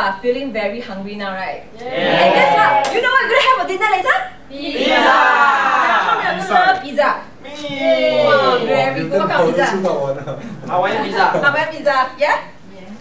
are feeling very hungry now, right? Yeah. And guess what? You know what we're going to have for dinner later? Pizza! How many of you love pizza? Me! Wow, very good. What kind of pizza? Hawaiian pizza. Hawaiian pizza, yeah?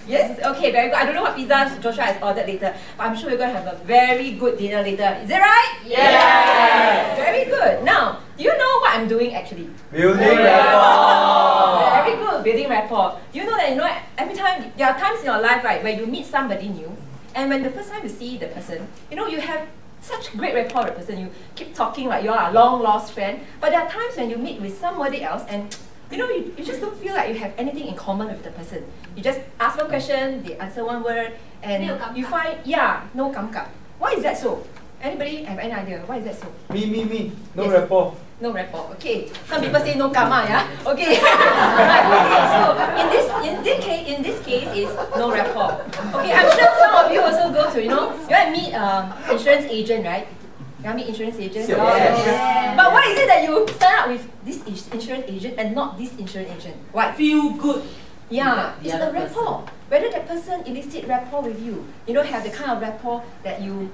Yes? Okay, very good. I don't know what pizza Joshua has ordered later, but I'm sure we're going to have a very good dinner later. Is it right? Yeah! Very good. Now, do you know what I'm doing actually? Building rapport! Very good, building rapport. Do you know that, every time, there are times in your life, right, where you meet somebody new, and when the first time you see the person, you have such great rapport with the person. You keep talking like you are a long lost friend, but there are times when you meet with somebody else and you just don't feel like you have anything in common with the person. You just ask one question, they answer one word, and you find, no kamka. Why is that so? Anybody have any idea? Why is that so? Me. No rapport. No rapport. Okay. Some people say no karma, yeah? Okay. Right. So in this case is no rapport. Okay, I'm sure some of you also go to, you want to meet insurance agent, right? You want to meet insurance agent? Yes. But why is it that you sign up with this insurance agent and not this insurance agent? Why? Feel good. Yeah, it's the rapport. Whether that person elicit rapport with you, have the kind of rapport that you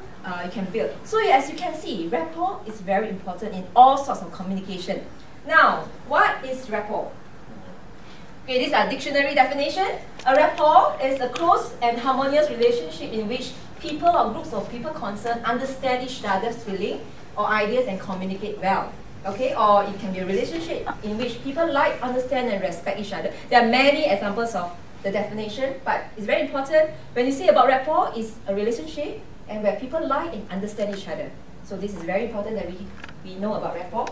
can build. So as you can see, rapport is very important in all sorts of communication. Now, what is rapport? Okay, these are dictionary definition. A rapport is a close and harmonious relationship in which people or groups of people concerned understand each other's feeling or ideas and communicate well. Okay, or it can be a relationship in which people like, understand and respect each other. There are many examples of the definition, but it's very important. When you say about rapport, it's a relationship and where people like and understand each other. So this is very important that we know about rapport.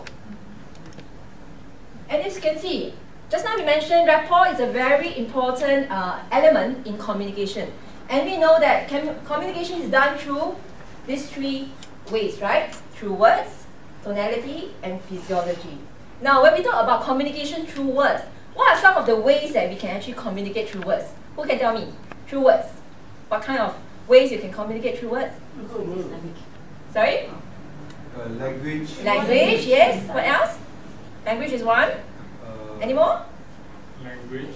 And as you can see, just now we mentioned rapport is a very important element in communication. And we know that communication is done through these three ways, right? Through words, tonality, and physiology. Now, when we talk about communication through words, what are some of the ways that we can actually communicate through words? Who can tell me? Through words. What kind of ways you can communicate through words? Sorry? Language. Language, yes. What else? Language is one. Any more? Language.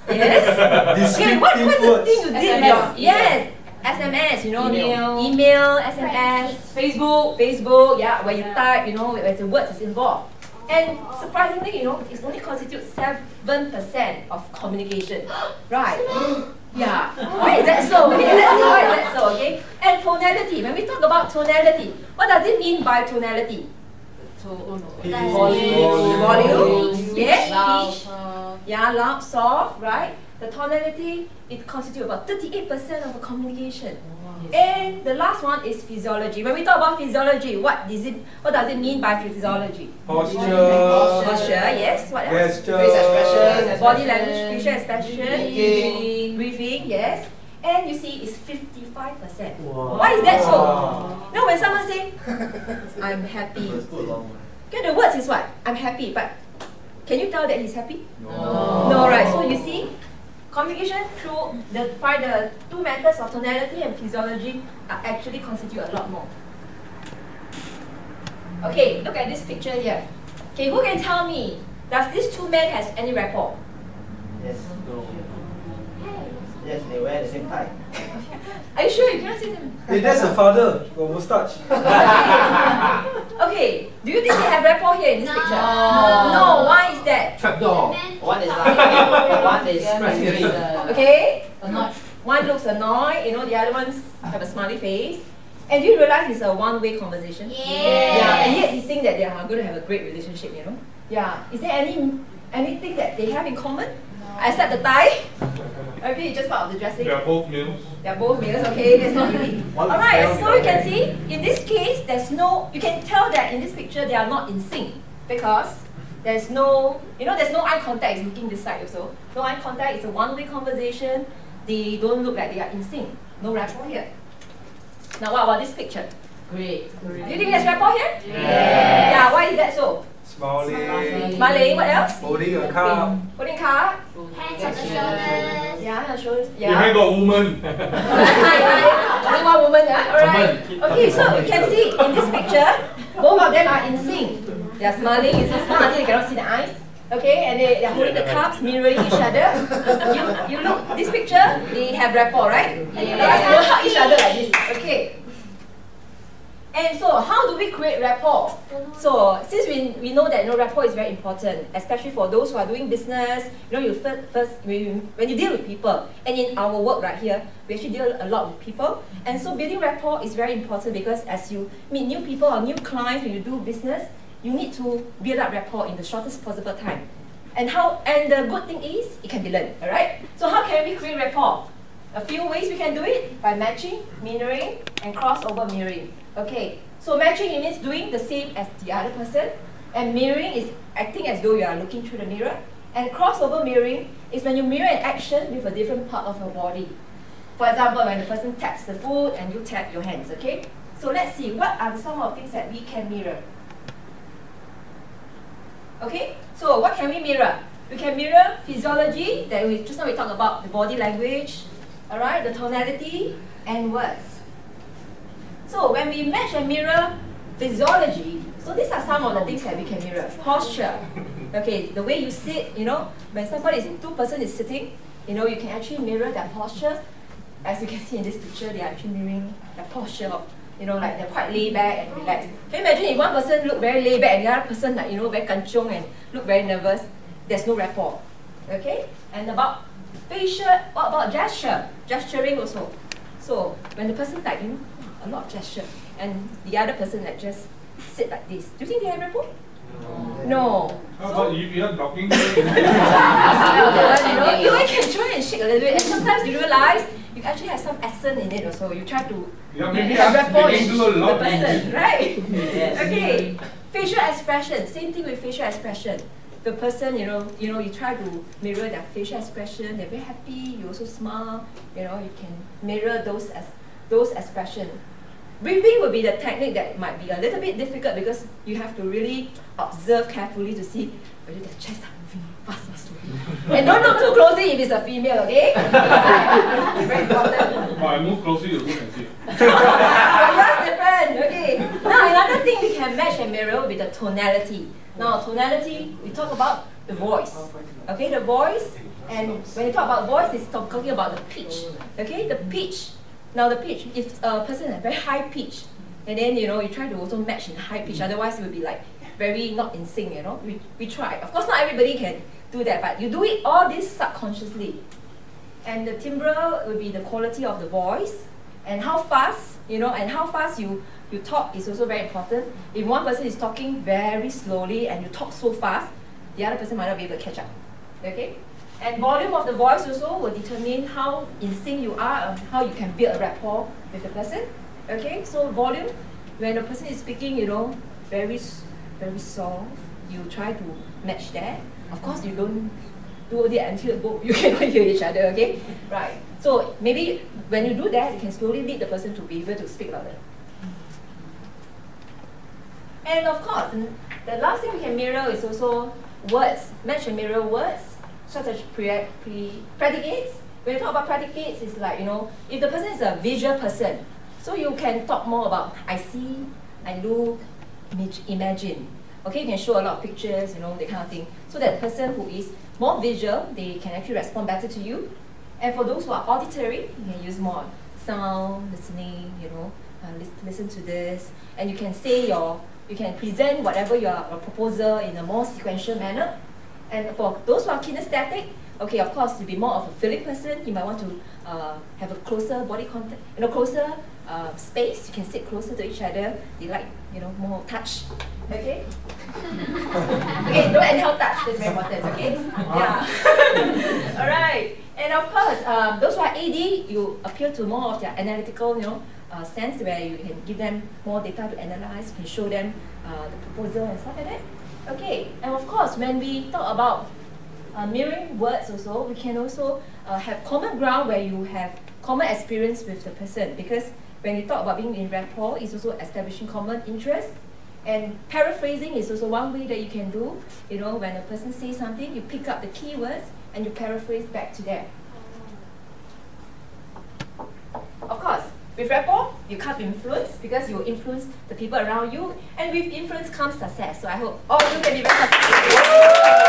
Yes. Okay, what's the thing you did? Yes. SMS, email, SMS, Facebook, yeah, where you type, where the words is involved. And surprisingly, it only constitutes 7% of communication. Right. Yeah. Why is that so? Okay, let's see why is that so, okay? And tonality. When we talk about tonality, what does it mean by tonality? Volume. Yes. Loud. Yeah, loud, soft, right? The tonality, it constitutes about 38% of a communication. And the last one is physiology. When we talk about physiology, what does it mean by physiology? Posture. Posture, yes. What else? Gesture. Face expression. Body language, facial expression. Breathing, yes. And you see, it's 55%. Wow. Why is that so? When someone says, I'm happy. Okay, the words is what? I'm happy, but can you tell that he's happy? No, right? So you see, communication through the two methods of tonality and physiology actually constitute a lot more. Okay, look at this picture here. Okay, who can tell me, does these two men have any rapport? Yes. Yes, they wear the same tie. Are you sure you cannot see them? Hey, that's the father. Got moustache. Okay, do you think they have rapport here in this picture? No. No, why is that? Trapdoor. One is like, one is angry. Okay? One looks annoyed, the other ones have a smiley face. And do you realize it's a one-way conversation? Yeah. And yet you think that they are going to have a great relationship, Yeah. Is there anything that they have in common? No. Except the tie? Okay, just part of the dressing. They are both males. They are both males, okay, that's not really. Alright, so you can see, in this case, you can tell that in this picture they are not in sync. Because there's no eye contact, it's looking this side also. No eye contact, it's a one-way conversation. They don't look like they are in sync. No rapport here. Now what about this picture? Great. Do you think there's rapport here? Yes. Yeah, why is that so? Smiling. Smiling, what else? Holding a cup. Holding car? Hands on the shoulders. Yeah, shoulders. Behind got woman. Only one woman, yeah? Alright. Okay, so you can see in this picture, both of them are in sync. They are smiling, it's so small until you cannot see the eyes. Okay, and they're holding the cups, mirroring each other. You look, this picture, they have rapport, right? They hug each other like this. Okay. And so, how do we create rapport? So, since we know that rapport is very important, especially for those who are doing business. You first when you deal with people, and in our work right here, we actually deal a lot with people. And so, building rapport is very important because as you meet new people or new clients when you do business, you need to build up rapport in the shortest possible time. And the good thing is it can be learned. All right. So, how can we create rapport? A few ways we can do it: by matching, mirroring, and crossover mirroring. Okay, so matching, it means doing the same as the other person, and mirroring is acting as though you are looking through the mirror, and crossover mirroring is when you mirror an action with a different part of your body. For example, when the person taps the food and you tap your hands, okay? So let's see, what are some of the things that we can mirror? Okay, so what can we mirror? We can mirror physiology, that just now we talked about the body language, alright, the tonality, and words. So when we match and mirror physiology, so these are some of the things that we can mirror. Posture. Okay, the way you sit, when two person is sitting, you can actually mirror their posture. As you can see in this picture, they are actually mirroring the posture of, like they're quite laid back and relaxed. Can you imagine if one person look very laid back and the other person like, very kanchong and look very nervous? There's no rapport. Okay? And about facial, what about gesture? Gesturing also. So when the person like, a lot of gesture, and the other person like just sit like this. Do you think they have rapport? No. How about if you are blocking You can try and shake a little bit, and sometimes you realize you actually have some accent in it also. You try to have rapport with the person, right? Yes. Okay. Facial expression, same thing with facial expression. The person, you try to mirror their facial expression. They're very happy. You also smile. You can mirror those expressions. Breathing would be the technique that might be a little bit difficult because you have to really observe carefully to see whether their chest are moving fast or slow. And don't look too closely if it's a female, okay? Very important. I move closely, you can see. That's different, okay. Now another thing we can match and mirror will be the tonality. Now tonality, we talk about the voice. Okay, the voice, and when you talk about voice, it's talking about the pitch. Okay, the pitch. Now the pitch, if a person has very high pitch, and then you try to also match in high pitch, otherwise it will be like very not in sync, We try. Of course not everybody can do that, but you do it all this subconsciously. And the timbre will be the quality of the voice, and how fast, and how fast you talk is also very important. If one person is talking very slowly and you talk so fast, the other person might not be able to catch up. Okay? And volume of the voice also will determine how in sync you are and how you can build a rapport with the person. Okay, so volume, when the person is speaking, very soft, you try to match that. Of course, you don't do it until both you cannot hear each other, okay? Right. So maybe when you do that, you can slowly lead the person to be able to speak louder. And of course, the last thing we can mirror is also words. Match and mirror words, such as predicates. When you talk about predicates, it's like, if the person is a visual person, so you can talk more about I see, I look, imagine. Okay, you can show a lot of pictures, that kind of thing. So that the person who is more visual, they can actually respond better to you. And for those who are auditory, you can use more sound, listening, listen to this. And you can say you can present whatever your proposal in a more sequential manner. And for those who are kinesthetic, okay, of course, you'll be more of a feeling person. You might want to have a closer body contact, closer space. You can sit closer to each other. They like, more touch. Okay? Okay, don't anyhow touch. That's very important, okay? Yeah. All right. And of course, those who are AD, you appeal to more of their analytical, sense where you can give them more data to analyze. You can show them the proposal and stuff like that. Okay, and of course, when we talk about mirroring words also, we can also have common ground where you have common experience with the person, because when you talk about being in rapport, it's also establishing common interest. And paraphrasing is also one way that you can do. When a person says something, you pick up the keywords and you paraphrase back to them. Of course, with rapport, you can't influence because you influence the people around you, and with influence comes success. So I hope all of you can be very successful.